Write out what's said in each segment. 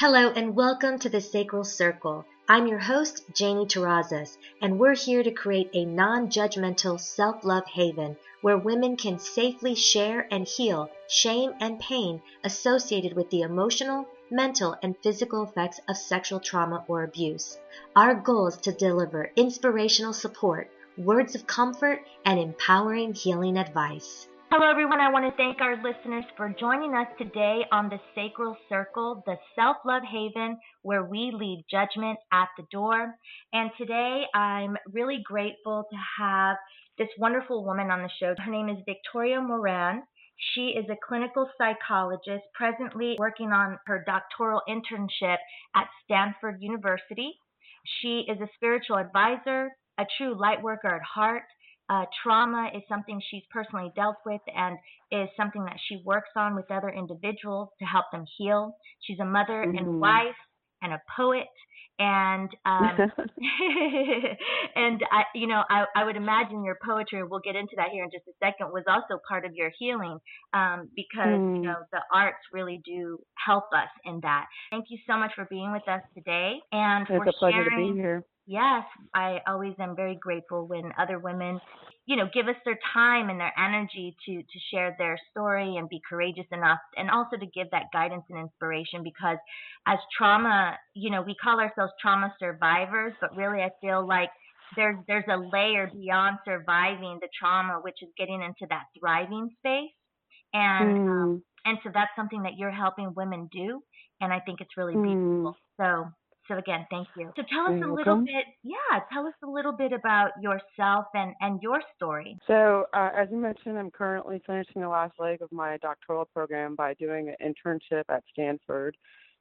Hello and welcome to the Sacral Circle. I'm your host, Janie Terrazas, and we're here to create a non-judgmental self-love haven where women can safely share and heal shame and pain associated with the emotional, mental, and physical effects of sexual trauma or abuse. Our goal is to deliver inspirational support, words of comfort, and empowering healing advice. Hello, everyone. I want to thank our listeners for joining us today on the Sacral Circle, the self-love haven where we leave judgment at the door. And today I'm really grateful to have this wonderful woman on the show. Her name is Victoria Moran. She is a clinical psychologist presently working on her doctoral internship at Stanford University. She is a spiritual advisor, a true light worker at heart. Trauma is something she's personally dealt with and is something that she works on with other individuals to help them heal. She's a mother and a wife and a poet. And and I would imagine your poetry, we'll get into that here in just a second, was also part of your healing because the arts really do help us in that. Thank you so much for being with us today and it's a pleasure to be here. Yes, I always am very grateful when other women, give us their time and their energy to share their story and be courageous enough and also to give that guidance and inspiration because as trauma, we call ourselves trauma survivors, but really I feel like there's a layer beyond surviving the trauma, which is getting into that thriving space. And so that's something that you're helping women do. And I think it's really beautiful. So again, thank you. So tell us a little bit about yourself and your story. So as you mentioned, I'm currently finishing the last leg of my doctoral program by doing an internship at Stanford.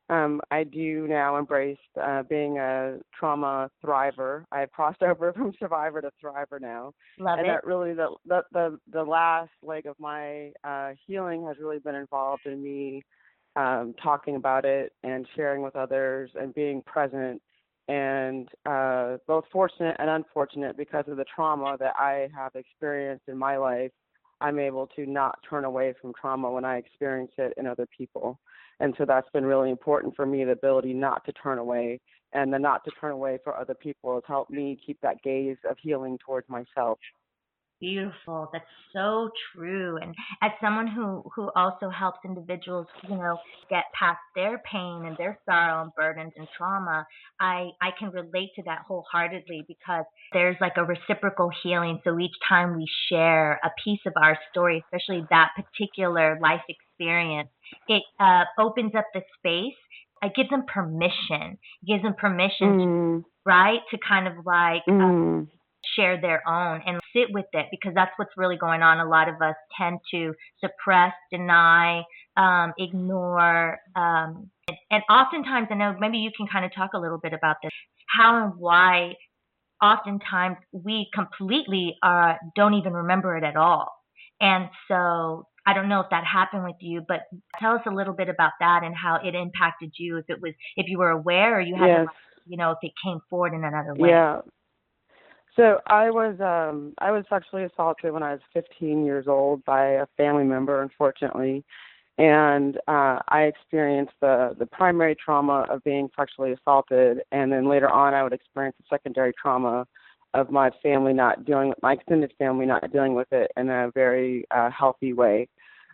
I do now embrace being a trauma thriver. I've crossed over from survivor to thriver now. Love and it. That really, the last leg of my healing has really been involved in me talking about it and sharing with others and being present and both fortunate and unfortunate because of the trauma that I have experienced in my life. I'm able to not turn away from trauma when I experience it in other people. And so that's been really important for me, the ability not to turn away, and the not to turn away for other people has helped me keep that gaze of healing towards myself. Beautiful. That's so true. And as someone who also helps individuals, get past their pain and their sorrow and burdens and trauma, I can relate to that wholeheartedly because there's like a reciprocal healing. So each time we share a piece of our story, especially that particular life experience, it opens up the space. It gives them permission. It gives them permission, right, to kind of like share their own and sit with it because that's what's really going on. A lot of us tend to suppress, deny, ignore, and oftentimes, I know maybe you can kind of talk a little bit about this, how and why oftentimes we completely don't even remember it at all. And so I don't know if that happened with you, but tell us a little bit about that and how it impacted you, if you were aware or you had to, if it came forward in another way. Yeah. So I was sexually assaulted when I was 15 years old by a family member, unfortunately, and I experienced the primary trauma of being sexually assaulted, and then later on I would experience the secondary trauma of my family my extended family not dealing with it in a very healthy way.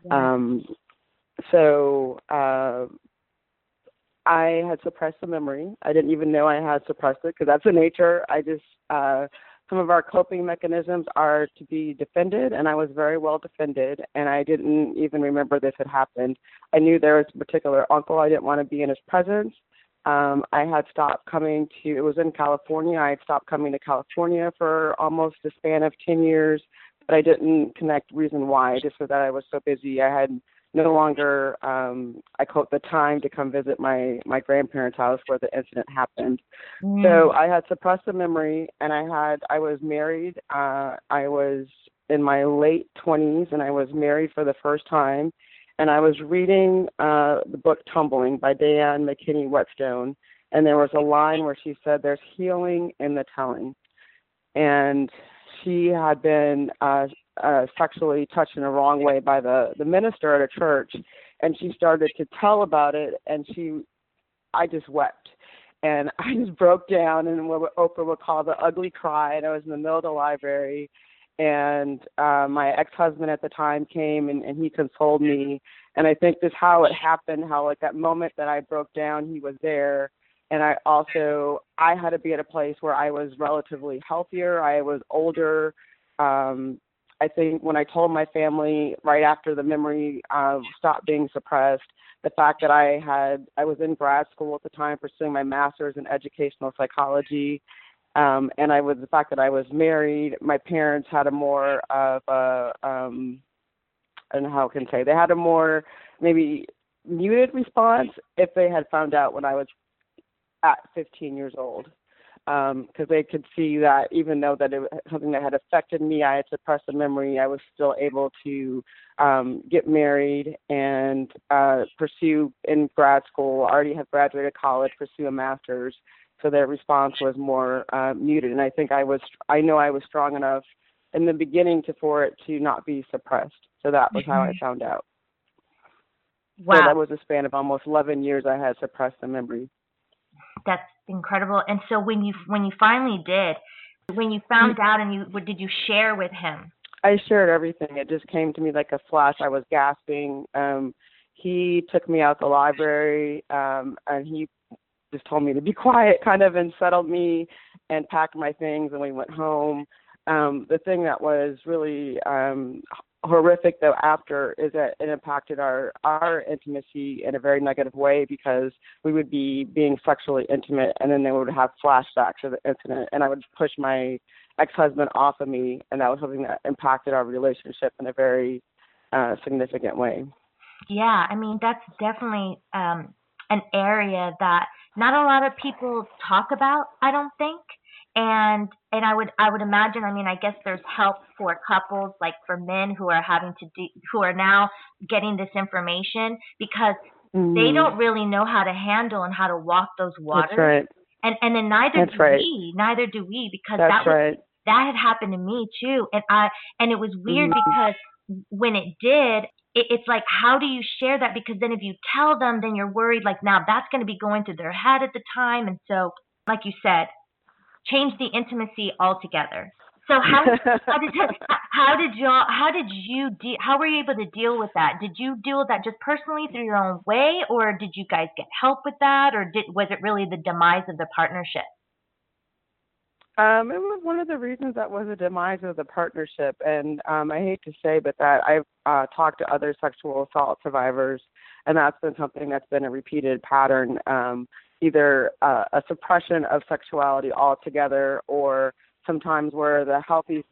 Yeah. So I had suppressed the memory. I didn't even know I had suppressed it because that's the nature. Some of our coping mechanisms are to be defended, and I was very well defended, and I didn't even remember this had happened. I knew there was a particular uncle I didn't want to be in his presence. I had stopped coming it was in California. I had stopped coming to California for almost a span of 10 years, but I didn't connect reason why, just so that I was so busy. I had no longer, the time to come visit my grandparents' house where the incident happened. So I had suppressed the memory, and I was married. I was in my late 20s, and I was married for the first time. And I was reading the book Tumbling by Diane McKinney Whetstone, and there was a line where she said, "There's healing in the telling." And she had been sexually touched in a wrong way by the minister at a church, and she started to tell about it, and I just wept. And I just broke down in what Oprah would call the ugly cry. And I was in the middle of the library. And my ex-husband at the time came and he consoled me. And I think this how it happened, how like that moment that I broke down, he was there. And I had to be at a place where I was relatively healthier. I was older. I think when I told my family right after the memory stopped being suppressed, the fact that I was in grad school at the time pursuing my master's in educational psychology, and the fact that I was married, my parents had a more of a, I don't know how I can say, they had a more maybe muted response if they had found out when I was at 15 years old. Because they could see that even though that it was something that had affected me, I had suppressed the memory, I was still able to get married and pursue in grad school, already have graduated college, pursue a master's. So their response was more muted. And I think I know I was strong enough in the beginning for it to not be suppressed. So that was how I found out. Wow. So that was a span of almost 11 years I had suppressed the memory. That's incredible. And so when you finally did, when you found out, and what did you share with him? I shared everything. It just came to me like a flash. I was gasping. He took me out the library, and he just told me to be quiet, kind of, and settled me and packed my things, and we went home. The thing that was really horrific, though, after is that it impacted our intimacy in a very negative way, because we would be being sexually intimate, and then they would have flashbacks of the incident, and I would push my ex-husband off of me, and that was something that impacted our relationship in a very significant way. Yeah, I mean, that's definitely an area that not a lot of people talk about, I don't think. And I would imagine, I mean, I guess there's help for couples, like for men who are who are now getting this information, because they don't really know how to handle and how to walk those waters. That's right. And then neither do we, because that had happened to me too. And it was weird because when it did, it's like, how do you share that? Because then if you tell them, then you're worried, like, now that's going to be going through their head at the time. And so, like you said, change the intimacy altogether. So how were you able to deal with that? Did you deal with that just personally through your own way, or did you guys get help with that, or was it really the demise of the partnership? It was one of the reasons that was the demise of the partnership, and I hate to say, but that I've talked to other sexual assault survivors, and that's been something that's been a repeated pattern. Either a suppression of sexuality altogether, or sometimes where the healthy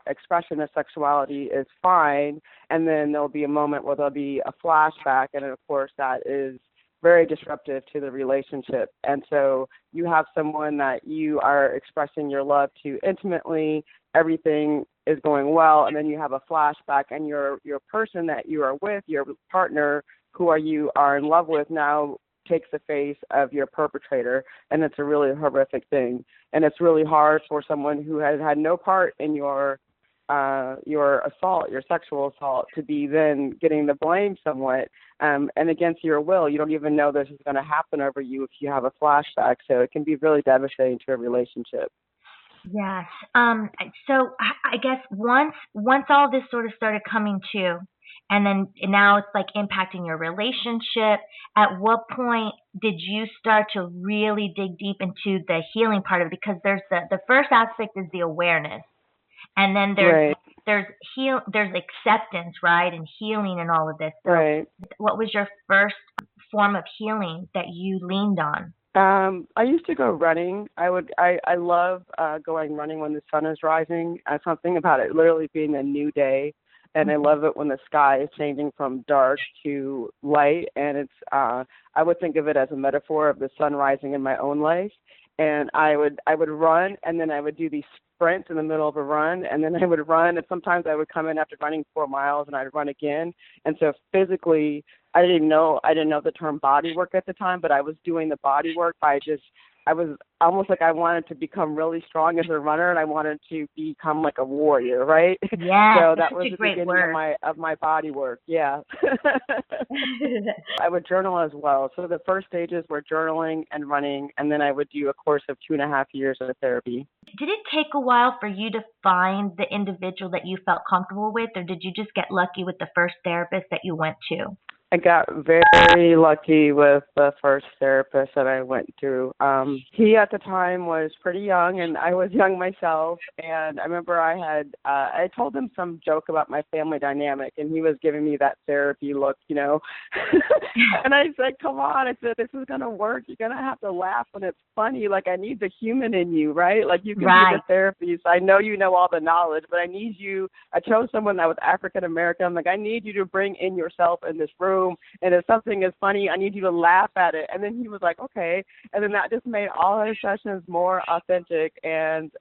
expression of sexuality is fine, and then there'll be a moment where there'll be a flashback, and of course that is very disruptive to the relationship. And so you have someone that you are expressing your love to intimately, everything is going well, and then you have a flashback, and your person that you are with, your partner who you are in love with, now takes the face of your perpetrator, and it's a really horrific thing. And it's really hard for someone who has had no part in your assault, your sexual assault, to be then getting the blame somewhat, and against your will. You don't even know this is going to happen over you if you have a flashback. So it can be really devastating to a relationship. Yes. So I guess once all this sort of started coming to, and then now it's like impacting your relationship, at what point did you start to really dig deep into the healing part of it? Because there's the first aspect is the awareness, and then there's acceptance, right, and healing and all of this. So what was your first form of healing that you leaned on? I used to go running. I love going running when the sun is rising. Something about it literally being a new day. And I love it when the sky is changing from dark to light. And it's I would think of it as a metaphor of the sun rising in my own life. And I would run, and then I would do these sprints in the middle of a run, and then I would run, and sometimes I would come in after running 4 miles, and I'd run again. And so physically, I didn't know the term body work at the time, but I was doing the body work by just I was almost like I wanted to become really strong as a runner, and I wanted to become like a warrior, right? Yes, So that's that such was a the great beginning word. of my body work. Yeah. I would journal as well. So the first stages were journaling and running, and then I would do a course of 2.5 years of therapy. Did it take a while for you to find the individual that you felt comfortable with, or did you just get lucky with the first therapist that you went to? I got very lucky with the first therapist that I went to. He at the time was pretty young, and I was young myself. And I remember I told him some joke about my family dynamic, and he was giving me that therapy look, you know. And I said, "Come on!" I said, "This is gonna work. You're gonna have to laugh when it's funny. Like I need the human in you, right? Like you can be Right. the therapist. I know you know all the knowledge, but I need you." I chose someone that was African American. I'm like, I need you to bring in yourself in this room. And if something is funny, I need you to laugh at it. And then he was like, okay. And then that just made all his sessions more authentic. And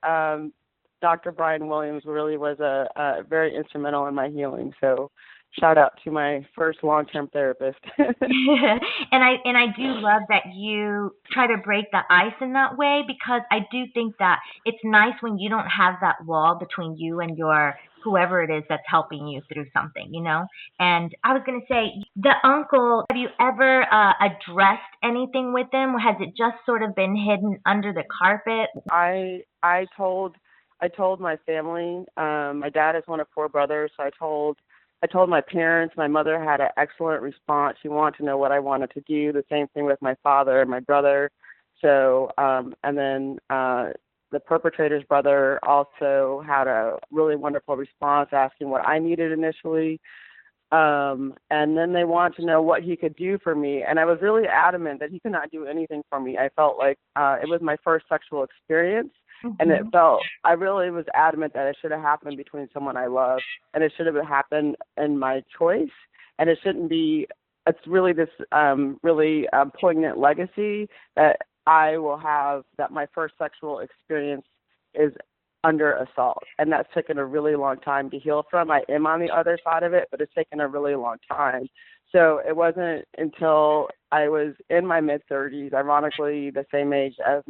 Dr. Brian Williams really was a very instrumental in my healing. So shout out to my first long-term therapist. And I do love that you try to break the ice in that way, because I do think that it's nice when you don't have that wall between you and your whoever it is that's helping you through something, you know? And I was going to say, the uncle, have you ever addressed anything with him? Has it just sort of been hidden under the carpet? I told my family. My dad is one of four brothers, so I told my parents. My mother had an excellent response. She wanted to know what I wanted to do. The same thing with my father and my brother. So, and then the perpetrator's brother also had a really wonderful response, asking what I needed initially. And then they wanted to know what he could do for me. And I was really adamant that he could not do anything for me. I felt like it was my first sexual experience. And I really was adamant that it should have happened between someone I love, and it should have happened in my choice. And it shouldn't be, it's really this really poignant legacy that I will have, that my first sexual experience is under assault. And that's taken a really long time to heal from. I am on the other side of it, but it's taken a really long time. So it wasn't until I was in my mid-30s, ironically the same age as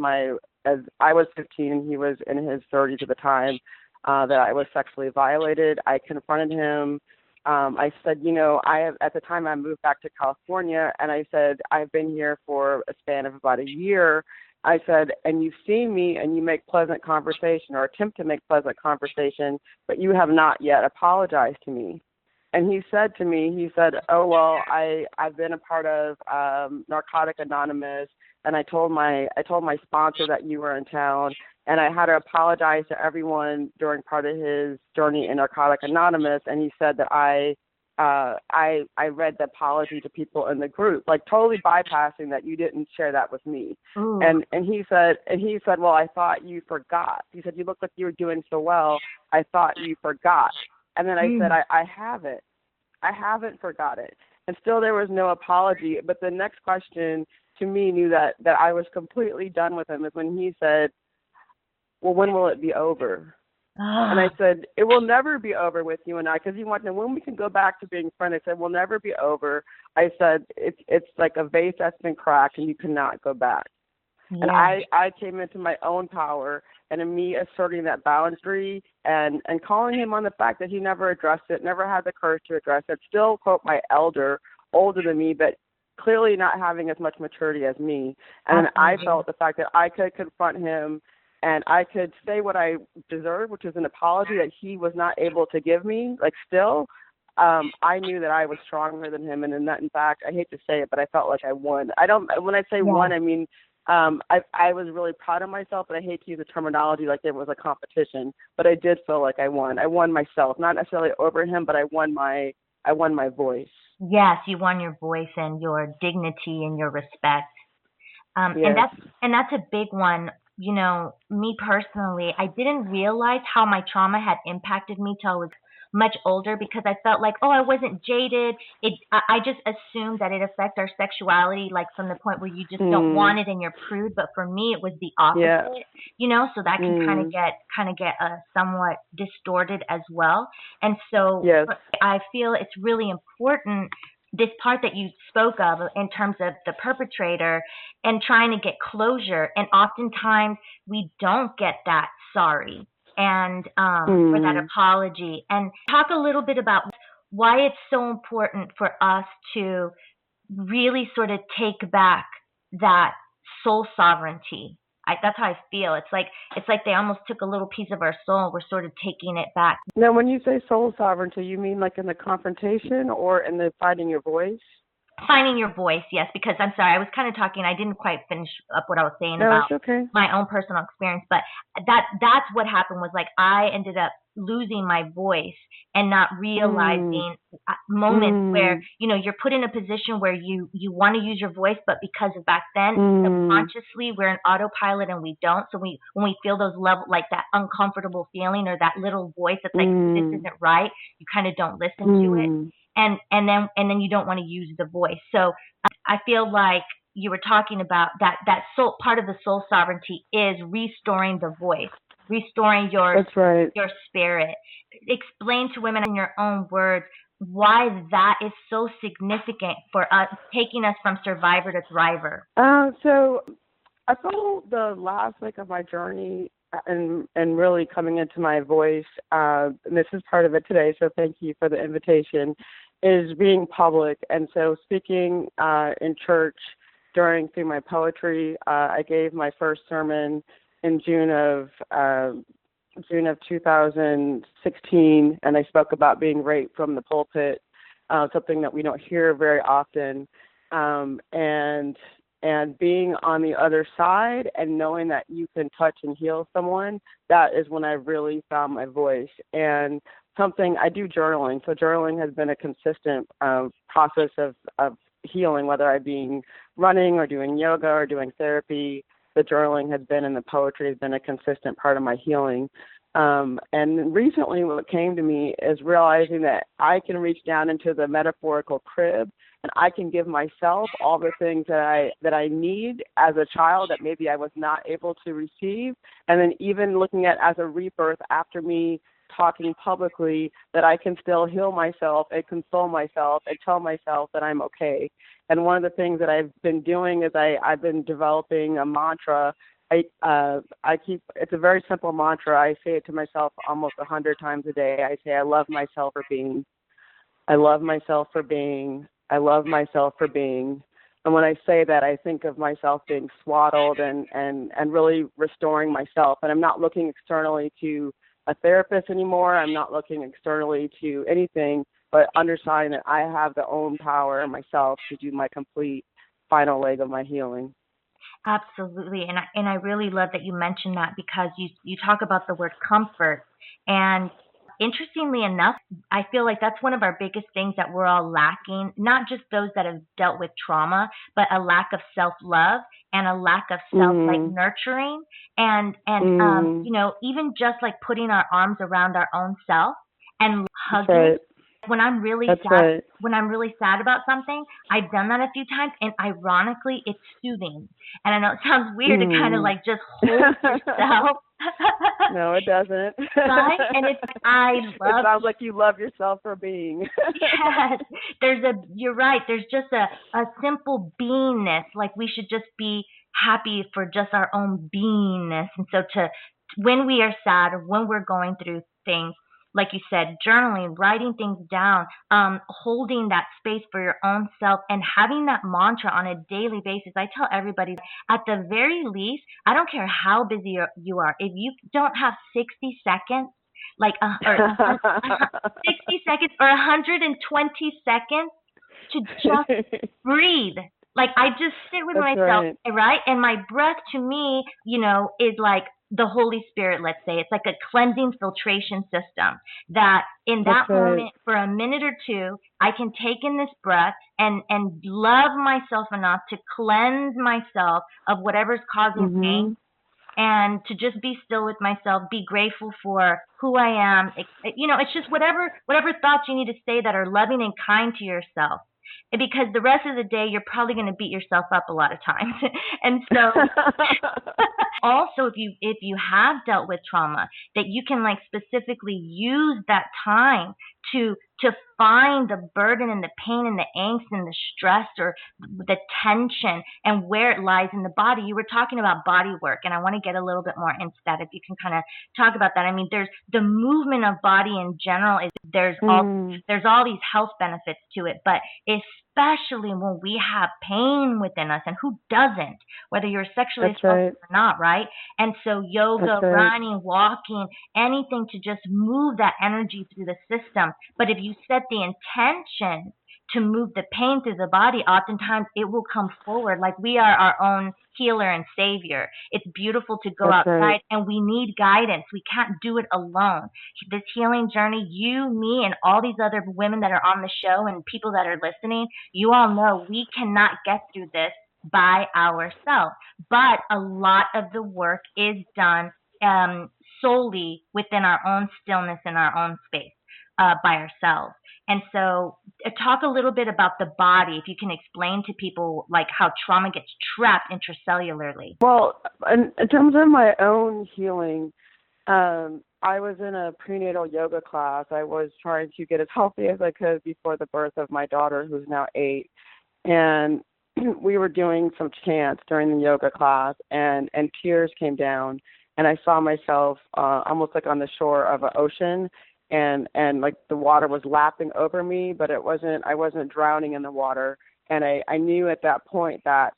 I was 15 and he was in his 30s at the time, that I was sexually violated. I confronted him. I said, at the time I moved back to California, and I said, I've been here for a span of about a year. I said, and you've seen me and you make pleasant conversation or attempt to make pleasant conversation, but you have not yet apologized to me. And he said to me, oh, well, I've been a part of Narcotic Anonymous, and I told my sponsor that you were in town, and I had to apologize to everyone during part of his journey in Narcotic Anonymous. And he said that I read the apology to people in the group, like totally bypassing that you didn't share that with me. Ooh. And he said, well, I thought you forgot. He said, you look like you were doing so well. I thought you forgot. And then I said, I haven't. I haven't forgot it. And still there was no apology. But the next question to me knew that I was completely done with him is when he said, well, when will it be over? And I said, it will never be over with you and I, because he wanted to know when we can go back to being friends. I said, we'll never be over. I said, it's like a vase that's been cracked and you cannot go back. Yeah. And I came into my own power, and in me asserting that boundary and calling him on the fact that he never addressed it, never had the courage to address it, still, quote, my elder, older than me, but clearly not having as much maturity as me. And then I felt the fact that I could confront him and I could say what I deserved, which is an apology that he was not able to give me, like still. I knew that I was stronger than him, and in fact, I hate to say it, but I felt like I won. When I say won, I mean, I was really proud of myself, but I hate to use the terminology like it was a competition, but I did feel like I won. I won myself, not necessarily over him, but I won my voice. Yes, you won your voice and your dignity and your respect. Yes. And that's a big one. Me personally, I didn't realize how my trauma had impacted me till I was much older, because I felt like, I wasn't jaded. I just assumed that it affects our sexuality, like from the point where you just don't want it and you're prude. But for me, it was the opposite, so that can kind of get somewhat distorted as well. And so I feel it's really important this part that you spoke of in terms of the perpetrator and trying to get closure. And oftentimes we don't get that sorry and or that apology. And talk a little bit about why it's so important for us to really sort of take back that soul sovereignty. That's how I feel. It's like they almost took a little piece of our soul. We're sort of taking it back. Now, when you say soul sovereignty, you mean like in the confrontation or in the finding your voice? Finding your voice, yes, because I'm sorry, I was kind of talking, I didn't quite finish up what I was saying No, about it's okay. my own personal experience, but that's what happened was like I ended up losing my voice and not realizing moments where, you know, you're put in a position where you want to use your voice, but because of back then, subconsciously, we're an autopilot and we don't. So when we feel those level, like that uncomfortable feeling or that little voice that's like, this isn't right, you kind of don't listen to it. And then you don't want to use the voice. So I feel like you were talking about that soul part of the soul sovereignty is restoring the voice, restoring your spirit. Explain to women in your own words why that is so significant for us, taking us from survivor to thriver. So I felt the last week of my journey and really coming into my voice, and this is part of it today, so thank you for the invitation, is being public. And so speaking in church through my poetry, I gave my first sermon in June of 2016, and I spoke about being raped from the pulpit, something that we don't hear very often, and being on the other side and knowing that you can touch and heal someone, that is when I really found my voice. And something, I do journaling, so journaling has been a consistent process of healing, whether I be running or doing yoga or doing therapy. The journaling has been, and the poetry has been a consistent part of my healing. And recently what came to me is realizing that I can reach down into the metaphorical crib and I can give myself all the things that I need as a child that maybe I was not able to receive. And then even looking at as a rebirth after me talking publicly, that I can still heal myself and console myself and tell myself that I'm okay. And one of the things that I've been doing is I've been developing a mantra. It's a very simple mantra. I say it to myself almost 100 times a day. I say, I love myself for being. I love myself for being. I love myself for being. And when I say that, I think of myself being swaddled and really restoring myself. And I'm not looking externally to a therapist anymore. I'm not looking externally to anything, but understanding that I have the own power myself to do my complete final leg of my healing. Absolutely. And I really love that you mentioned that, because you talk about the word comfort. And interestingly enough, I feel like that's one of our biggest things that we're all lacking, not just those that have dealt with trauma, but a lack of self-love and a lack of nurturing and you know, even just like putting our arms around our own self and hugging. Right. When I'm really sad, when I'm really sad about something, I've done that a few times, and ironically, it's soothing. And I know it sounds weird to kind of like just hold yourself. No, it doesn't. Right? And it's it sounds like you love yourself for being. Yes. You're right. There's just a simple beingness. Like we should just be happy for just our own beingness. And so when we are sad or when we're going through things, like you said, journaling, writing things down, holding that space for your own self and having that mantra on a daily basis. I tell everybody, at the very least, I don't care how busy you are, if you don't have 60 seconds, or 60 seconds or 120 seconds to just breathe. Like I just sit with myself, right? And my breath to me, you know, is like the Holy Spirit, let's say. It's like a cleansing filtration system that in that moment for a minute or two, I can take in this breath and love myself enough to cleanse myself of whatever's causing pain and to just be still with myself, be grateful for who I am. You know, it's just whatever thoughts you need to say that are loving and kind to yourself. Because the rest of the day, you're probably going to beat yourself up a lot of times. And so also, if you have dealt with trauma, that you can like specifically use that time to find the burden and the pain and the angst and the stress or the tension and where it lies in the body. You were talking about body work, and I want to get a little bit more into that. If you can kind of talk about that. I mean, there's the movement of body in general is there's all these health benefits to it, but especially when we have pain within us, and who doesn't, whether you're sexually assaulted or not, right? And so yoga, running, walking, anything to just move that energy through the system. But if you set the intention to move the pain through the body, oftentimes it will come forward. Like we are our own healer and savior. It's beautiful to go outside, and we need guidance. We can't do it alone. This healing journey, you, me, and all these other women that are on the show and people that are listening, you all know we cannot get through this by ourselves. But a lot of the work is done solely within our own stillness in our own space by ourselves. And so talk a little bit about the body, if you can explain to people like how trauma gets trapped intracellularly. Well, in terms of my own healing, I was in a prenatal yoga class. I was trying to get as healthy as I could before the birth of my daughter, who's now 8. And we were doing some chants during the yoga class, and tears came down. And I saw myself almost like on the shore of an ocean. And like the water was lapping over me, but I wasn't drowning in the water. And I knew at that point that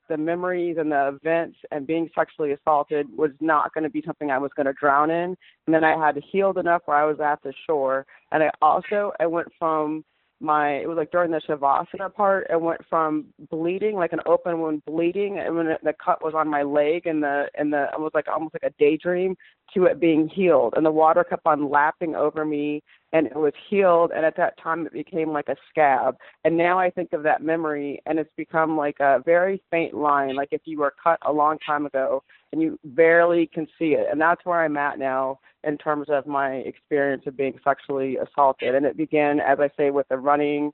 the memories and the events and being sexually assaulted was not going to be something I was going to drown in. And then I had healed enough where I was at the shore. And I went from it was like during the Shavasana part, I went from bleeding, like an open wound bleeding, and when the cut was on my leg and it was like almost like a daydream, to it being healed. And the water kept on lapping over me, and it was healed. And at that time, it became like a scab. And now I think of that memory, and it's become like a very faint line, like if you were cut a long time ago and you barely can see it. And that's where I'm at now in terms of my experience of being sexually assaulted. And it began, as I say, with the running,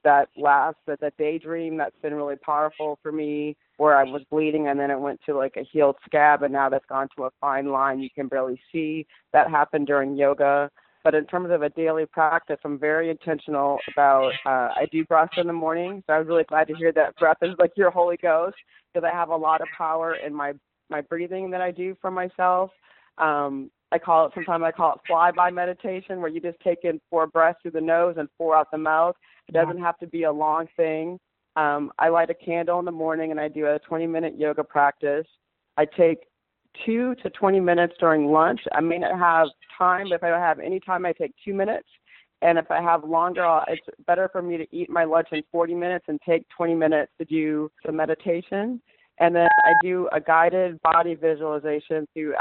that daydream that's been really powerful for me, where I was bleeding, and then it went to like a healed scab, and now that's gone to a fine line you can barely see. That happened during yoga. But in terms of a daily practice, I'm very intentional about, I do breath in the morning, so I was really glad to hear that breath is like your Holy Ghost, because I have a lot of power in my breathing that I do for myself. Sometimes I call it fly-by meditation, where you just take in 4 breaths through the nose and 4 out the mouth. It doesn't have to be a long thing. I light a candle in the morning, and I do a 20-minute yoga practice. I take 2 to 20 minutes during lunch. I may not have time, but if I don't have any time, I take 2 minutes. And if I have longer, it's better for me to eat my lunch in 40 minutes and take 20 minutes to do some meditation. And then I do a guided body visualization through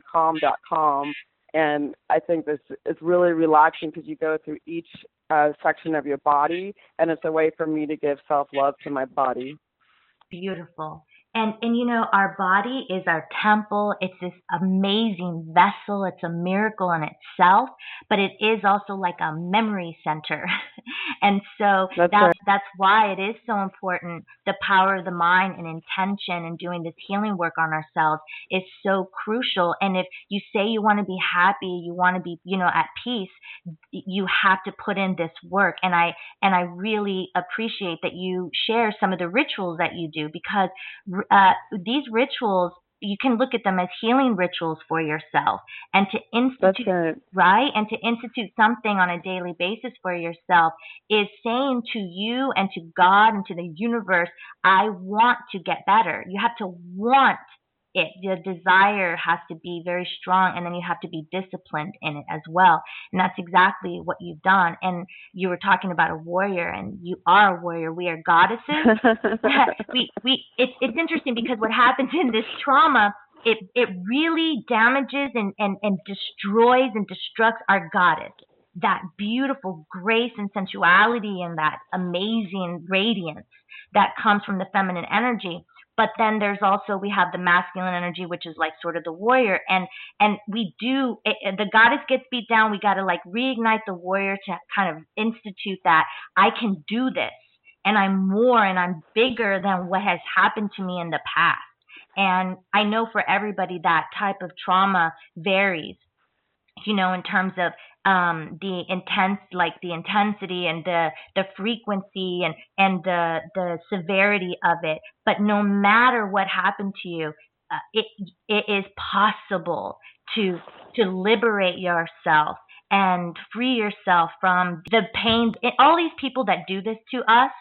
calm.com. And I think this is really relaxing, because you go through each section of your body, and it's a way for me to give self-love to my body. Beautiful. And our body is our temple. It's this amazing vessel. It's a miracle in itself, but it is also like a memory center. And so that's why it is so important. The power of the mind and intention and doing this healing work on ourselves is so crucial. And if you say you want to be happy, you want to be, at peace, you have to put in this work. And I really appreciate that you share some of the rituals that you do, because these rituals, you can look at them as healing rituals for yourself, and to institute, right? And to institute something on a daily basis for yourself is saying to you and to God and to the universe, I want to get better. You have to want it. The desire has to be very strong, and then you have to be disciplined in it as well. And that's exactly what you've done. And you were talking about a warrior, and you are a warrior. We are goddesses. It's interesting, because what happens in this trauma, it really damages and destroys and destructs our goddess. That beautiful grace and sensuality and that amazing radiance that comes from the feminine energy. But then we have the masculine energy, which is like sort of the warrior. And the goddess gets beat down. We got to like reignite the warrior to kind of institute that I can do this, and I'm more, and I'm bigger than what has happened to me in the past. And I know for everybody that type of trauma varies, in terms of the intensity and the frequency and the severity of it. But no matter what happened to you, it is possible to liberate yourself and free yourself from the pain. All these people that do this to us,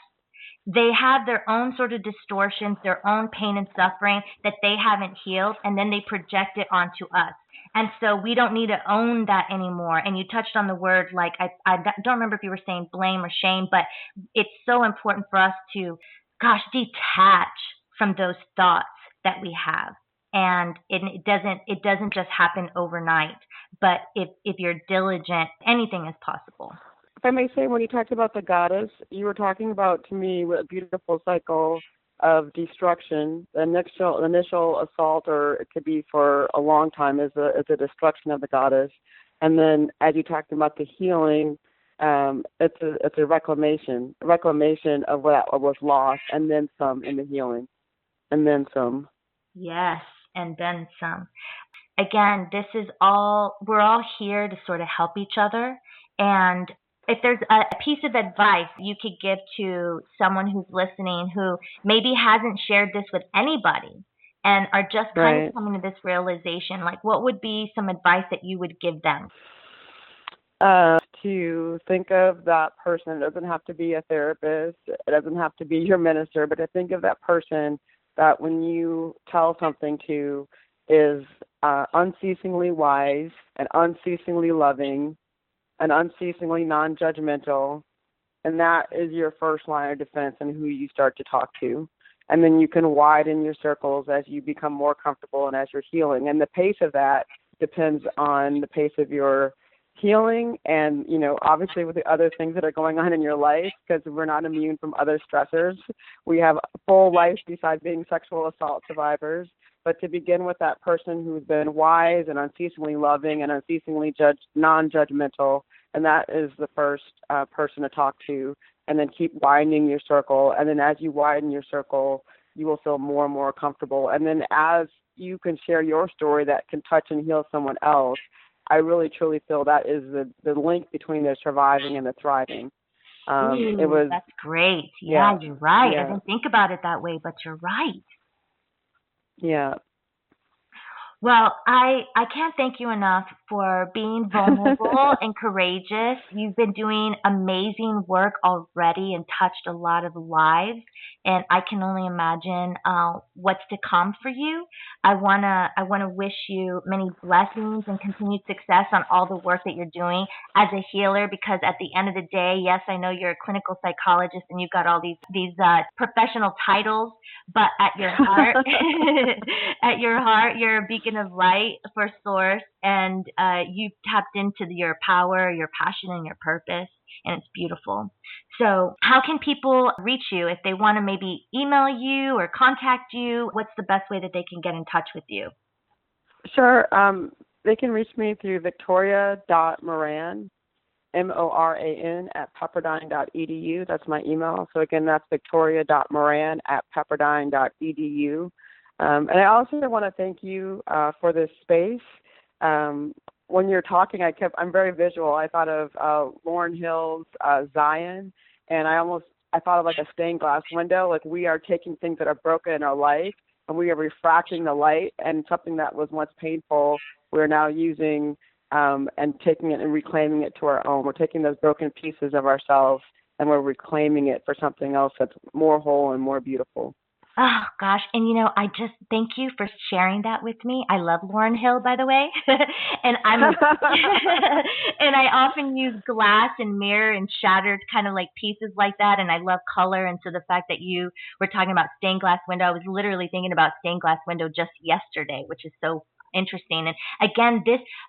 they have their own sort of distortions, their own pain and suffering that they haven't healed, and then they project it onto us. And so we don't need to own that anymore. And you touched on the word, like, I don't remember if you were saying blame or shame, but it's so important for us to, detach from those thoughts that we have. And it doesn't just happen overnight. But if you're diligent, anything is possible. If I may say, when you talked about the goddess, you were talking about, to me, a beautiful cycle of destruction. The initial assault, or it could be for a long time, is the destruction of the goddess. And then, as you talked about the healing, it's a reclamation of what was lost, and then some in the healing, and then some. Yes, and then some. Again, we're all here to sort of help each other. And if there's a piece of advice you could give to someone who's listening who maybe hasn't shared this with anybody and are just kind of coming to this realization, like, what would be some advice that you would give them? To think of that person. It doesn't have to be a therapist. It doesn't have to be your minister, but to think of that person that when you tell something to is unceasingly wise and unceasingly loving and unceasingly non-judgmental, and that is your first line of defense and who you start to talk to. And then you can widen your circles as you become more comfortable and as you're healing. And the pace of that depends on the pace of your healing and, obviously with the other things that are going on in your life, because we're not immune from other stressors. We have a full life besides being sexual assault survivors. But to begin with that person who's been wise and unceasingly loving and unceasingly non-judgmental, and that is the first person to talk to, and then keep widening your circle. And then as you widen your circle, you will feel more and more comfortable. And then as you can share your story that can touch and heal someone else, I really, truly feel that is the link between the surviving and the thriving. That's great. Yeah, you're right. Yeah. I didn't think about it that way, but you're right. Yeah. Well, I can't thank you enough for being vulnerable and courageous. You've been doing amazing work already and touched a lot of lives, and I can only imagine what's to come for you. I wanna wish you many blessings and continued success on all the work that you're doing as a healer. Because at the end of the day, yes, I know you're a clinical psychologist and you've got all these professional titles, but at your heart, you're a beacon of light for Source, and you've tapped into your power, your passion, and your purpose, and it's beautiful. So how can people reach you if they want to maybe email you or contact you? What's the best way that they can get in touch with you? Sure. They can reach me through victoria.moran, MORAN, @pepperdine.edu. That's my email. So again, that's victoria.moran @pepperdine.edu. And I also want to thank you for this space. When you're talking, I'm very visual. I thought of Lauryn Hill's Zion, and I thought of like a stained glass window. Like, we are taking things that are broken in our life, and we are refracting the light, and something that was once painful, we're now using and taking it and reclaiming it to our own. We're taking those broken pieces of ourselves and we're reclaiming it for something else that's more whole and more beautiful. Oh, gosh. And, I just thank you for sharing that with me. I love Lauryn Hill, by the way. And and I often use glass and mirror and shattered kind of like pieces like that. And I love color. And so the fact that you were talking about stained glass window, I was literally thinking about stained glass window just yesterday, which is so interesting. And again,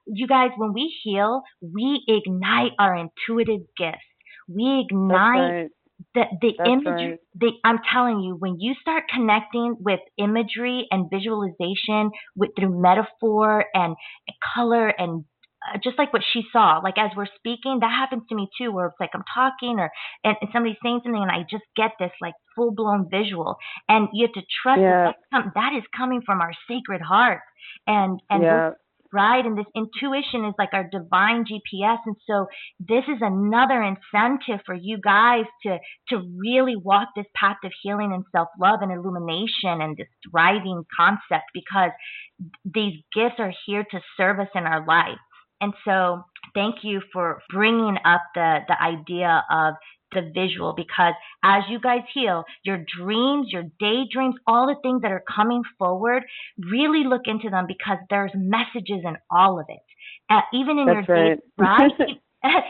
you guys, when we heal, we ignite our intuitive gifts. We ignite the imagery. Right. I'm telling you, when you start connecting with imagery and visualization through metaphor and color and just like what she saw, like as we're speaking, that happens to me too, where it's like I'm talking and somebody's saying something and I just get this like full blown visual, and you have to trust that is coming from our sacred heart, and this, right, and this intuition is like our divine GPS, and so this is another incentive for you guys to really walk this path of healing and self love and illumination and this thriving concept, because these gifts are here to serve us in our life. And so thank you for bringing up the idea of the visual, because as you guys heal, your dreams, your daydreams, all the things that are coming forward, really look into them, because there's messages in all of it. Even in That's your right. day, right?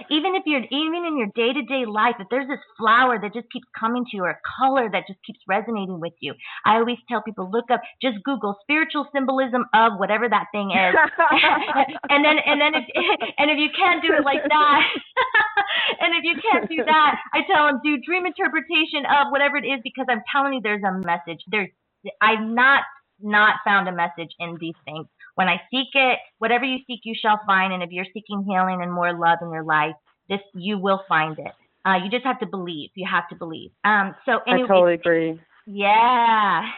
Even in your day-to-day life, if there's this flower that just keeps coming to you, or a color that just keeps resonating with you, I always tell people, look up, just Google spiritual symbolism of whatever that thing is, and if you can't do it like that, and if you can't do that, I tell them do dream interpretation of whatever it is, because I'm telling you, there's a message. I've not found a message in these things. When I seek it, whatever you seek, you shall find. And if you're seeking healing and more love in your life, you will find it. You just have to believe. You have to believe. So anyway, I totally agree. Yeah.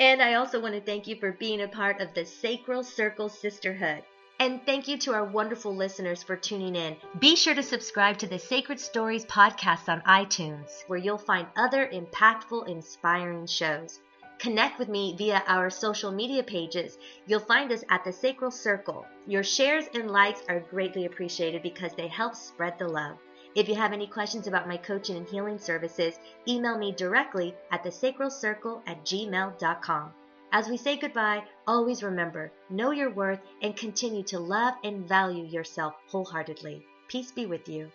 And I also want to thank you for being a part of the Sacral Circle Sisterhood. And thank you to our wonderful listeners for tuning in. Be sure to subscribe to the Sacred Stories podcast on iTunes, where you'll find other impactful, inspiring shows. Connect with me via our social media pages. You'll find us at the Sacral Circle. Your shares and likes are greatly appreciated because they help spread the love. If you have any questions about my coaching and healing services, email me directly at thesacralcircle@gmail.com. As we say goodbye, always remember, know your worth and continue to love and value yourself wholeheartedly. Peace be with you.